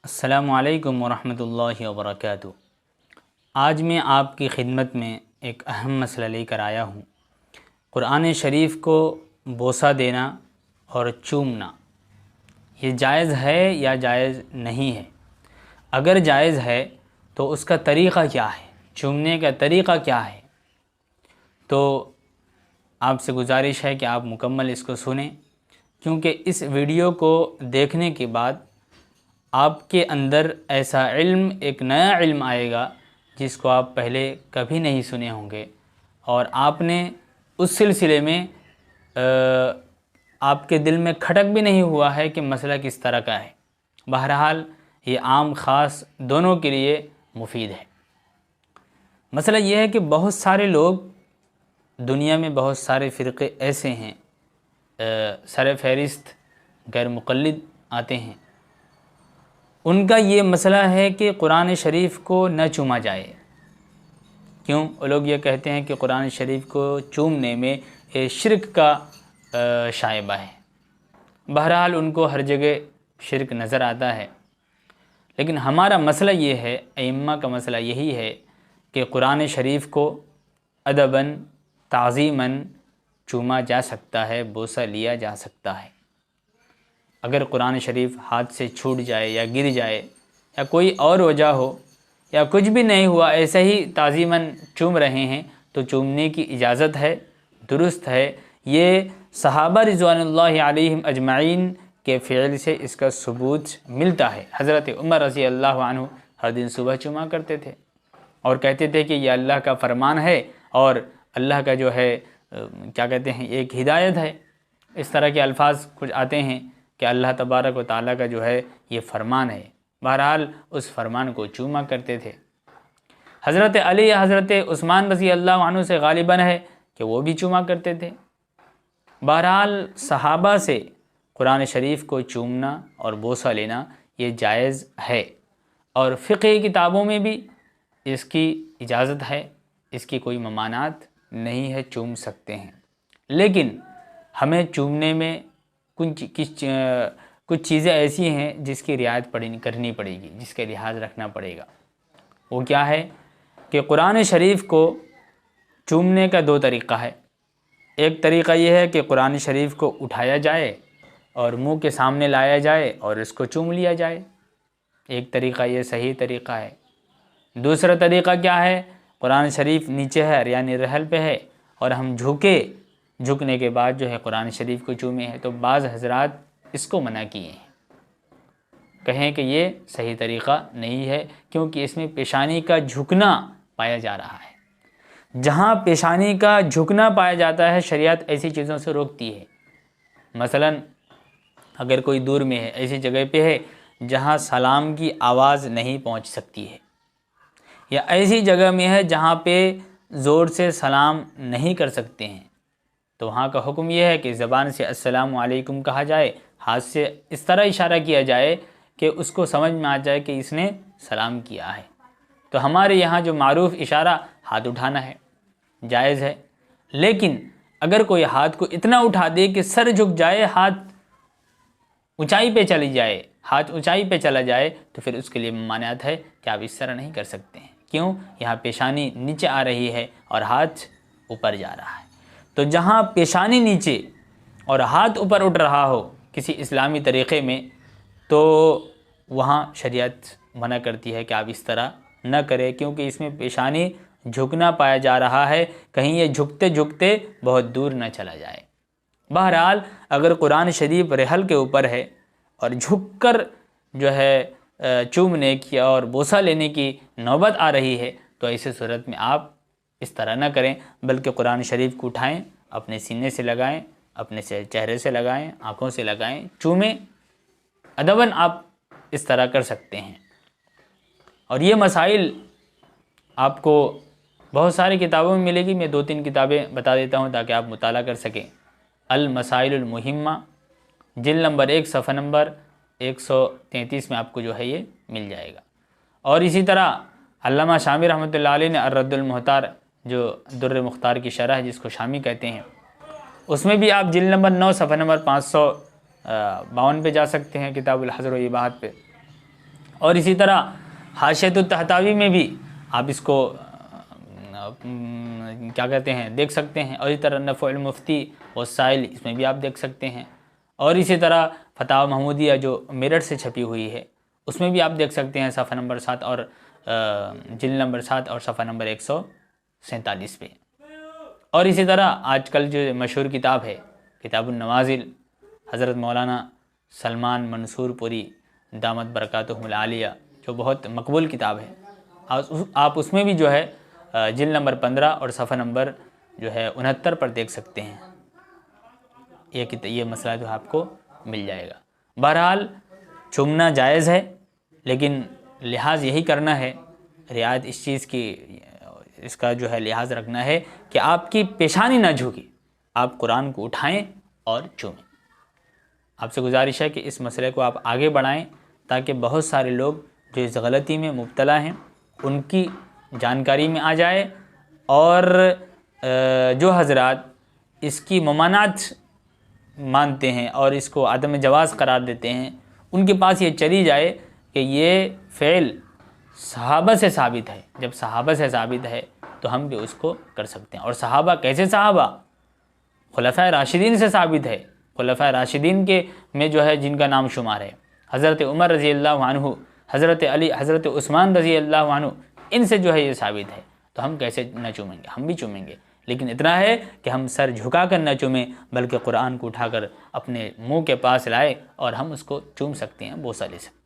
अस्सलामुअलैकुम वरहमतुल्लाहि वबरकातुहू। आज मैं आपकी खिदमत में एक अहम मसला लेकर आया हूँ। कुरान शरीफ को बोसा देना और चूमना ये जायज़ है या जायज़ नहीं है? अगर जायज़ है तो उसका तरीक़ा क्या है, चूमने का तरीक़ा क्या है? तो आपसे गुजारिश है कि आप मुकम्मल इसको सुनें, क्योंकि इस वीडियो को देखने के बाद आपके अंदर ऐसा इल्म, एक नया इल्म आएगा जिसको आप पहले कभी नहीं सुने होंगे और आपने उस सिलसिले में आपके दिल में खटक भी नहीं हुआ है कि मसला किस तरह का है। बहरहाल ये आम ख़ास दोनों के लिए मुफीद है। मसला ये है कि बहुत सारे लोग दुनिया में, बहुत सारे फ़िरक़े ऐसे हैं, सर फहरिस्त गैर मुक़ल्लिद आते हैं, उनका ये मसला है कि कुरान शरीफ को न चूमा जाए। क्यों? वो लोग ये कहते हैं कि कुरान शरीफ को चूमने में शिरक का शायबा है। बहरहाल उनको हर जगह शिरक नज़र आता है, लेकिन हमारा मसला ये है, अइम्मा का मसला यही है कि कुरान शरीफ को अदबन, ताज़ीमन चूमा जा सकता है, बोसा लिया जा सकता है। अगर कुरान शरीफ हाथ से छूट जाए या गिर जाए या कोई और वजह हो या कुछ भी नहीं हुआ, ऐसे ही ताज़ीमन चूम रहे हैं, तो चूमने की इजाज़त है, दुरुस्त है। ये सहाबा रिज़वानुल्लाहि अलैहिम अजमाइन के फ़िअल से इसका सबूत मिलता है। हज़रत उमर रज़ी अल्लाह अन्हु हर दिन सुबह चूमा करते थे और कहते थे कि यह अल्लाह का फ़रमान है और अल्लाह का जो है क्या कहते हैं, एक हिदायत है। इस तरह के अल्फाज कुछ आते हैं कि अल्लाह तबारक व तआला का जो है ये फ़रमान है। बहरहाल उस फ़रमान को चूमा करते थे। हज़रत अली या हज़रत उस्मान रज़ी अल्लाह अन्हु से गालिबन है कि वो भी चूमा करते थे। बहरहाल सहाबा से कुरान शरीफ को चूमना और बोसा लेना ये जायज़ है और फ़िक़्ह किताबों में भी इसकी इजाज़त है, इसकी कोई ममानात नहीं है, चूम सकते हैं। लेकिन हमें चूमने में कुछ चीज़ें ऐसी हैं जिसकी रियायत करनी पड़ेगी, जिसके लिहाज रखना पड़ेगा। वो क्या है कि कुरान शरीफ को चूमने का दो तरीक़ा है। एक तरीक़ा ये है कि कुरान शरीफ को उठाया जाए और मुंह के सामने लाया जाए और इसको चूम लिया जाए। एक तरीक़ा ये सही तरीक़ा है। दूसरा तरीक़ा क्या है? कुरान शरीफ नीचे है, यानी रहल पे है, और हम झुकने के बाद जो है कुरान शरीफ को चूमे हैं। तो बाज़ हज़रात इसको मना किए हैं, कहें कि ये सही तरीक़ा नहीं है, क्योंकि इसमें पेशानी का झुकना पाया जा रहा है। जहाँ पेशानी का झुकना पाया जाता है, शरीयत ऐसी चीज़ों से रोकती है। मसलन अगर कोई दूर में है, ऐसी जगह पे है जहाँ सलाम की आवाज़ नहीं पहुँच सकती है, या ऐसी जगह में है जहाँ पे ज़ोर से सलाम नहीं कर सकते हैं, तो वहाँ का हुक्म यह है कि ज़बान से अस्सलामु अलैकुम कहा जाए, हाथ से इस तरह इशारा किया जाए कि उसको समझ में आ जाए कि इसने सलाम किया है। तो हमारे यहाँ जो मारूफ़ इशारा हाथ उठाना है, जायज़ है। लेकिन अगर कोई हाथ को इतना उठा दे कि सर झुक जाए, हाथ ऊंचाई पे चली जाए, हाथ ऊंचाई पे चला जाए, तो फिर उसके लिए ममानियत है कि आप इस तरह नहीं कर सकते हैं। क्यों? यहाँ पेशानी नीचे आ रही है और हाथ ऊपर जा रहा है। तो जहाँ पेशानी नीचे और हाथ ऊपर उठ रहा हो किसी इस्लामी तरीक़े में, तो वहाँ शरीयत मना करती है कि आप इस तरह न करें, क्योंकि इसमें पेशानी झुकना पाया जा रहा है, कहीं ये झुकते झुकते बहुत दूर न चला जाए। बहरहाल अगर कुरान शरीफ रहल के ऊपर है और झुककर जो है चूमने की और बोसा लेने की नौबत आ रही है, तो ऐसे सूरत में आप इस तरह न करें, बल्कि कुरान शरीफ को उठाएं, अपने सीने से लगाएं, अपने चेहरे से लगाएं, आँखों से लगाएं, चूमें। अदबन आप इस तरह कर सकते हैं। और ये मसाइल आपको बहुत सारी किताबों में मिलेगी। मैं 2-3 किताबें बता देता हूँ ताकि आप मुताला कर सकें। अल मसाइलुल मुहिम्मा, जिल्द नंबर 1 सफ़ा नंबर 133 में आपको जो है ये मिल जाएगा। और इसी तरह अल्लामा शामी रहमतुल्लाह अलैह ने अर्रद्दुल मुख्तार, जो दुर्र मुख्तार की शरह है, जिसको शामी कहते हैं, उसमें भी आप जिल्द नंबर 9 सफ़ा नंबर 552 पे जा सकते हैं, किताबुल हज़्र व इबाहत पे। और इसी तरह हाशियतुत तहतावी में भी आप इसको क्या कहते हैं देख सकते हैं। और इसी तरह नफ़ुल मुफ्ती वसाइल, इसमें भी आप देख सकते हैं। और इसी तरह फतावा महमूदिया जो मेरठ से छपी हुई है, उसमें भी आप देख सकते हैं सफ़ा नंबर 7 और जिल्द नंबर 7 और सफ़ा नंबर 147 पे। और इसी तरह आजकल जो मशहूर किताब है किताबुन नवाज़िल, हज़रत मौलाना सलमान मंसूरपुरी दामत बरकातुहुल आलिया, जो बहुत मकबूल किताब है, आप उसमें भी जो है जिल्द नंबर 15 और सफ़ा नंबर जो है 69 पर देख सकते हैं। ये मसला जो आपको मिल जाएगा। बहरहाल चूमना जायज़ है, लेकिन लिहाज यही करना है, रियायत इस चीज़ की, इसका जो है लिहाज रखना है कि आपकी पेशानी ना झुके, आप कुरान को उठाएं और चूमें। आपसे गुजारिश है कि इस मसले को आप आगे बढ़ाएं, ताकि बहुत सारे लोग जो इस गलती में मुब्तला हैं उनकी जानकारी में आ जाए, और जो हजरात इसकी ममानात मानते हैं और इसको आदम जवाज़ करार देते हैं, उनके पास ये चली जाए कि ये फ़ेल सहाबा से साबित है। जब सहाबा से साबित है तो हम भी उसको कर सकते हैं। और सहाबा कैसे सहाबा? खुलफ़ाए राशिदीन से साबित है। खुलफ़ाए राशिदीन के में जो है जिनका नाम शुमार है हज़रत उमर रज़ी अल्लाह अन्हु, हज़रत अली, हज़रत उस्मान रज़ी अल्लाह अन्हु, इनसे जो है ये साबित है। तो हम कैसे न चूमेंगे? हम भी चूमेंगे, लेकिन इतना है कि हम सर झुका कर न चूमें, बल्कि कुरान को उठाकर अपने मुंह के पास लाए और हम उसको चूम सकते हैं, बोसा ले सकते हैं।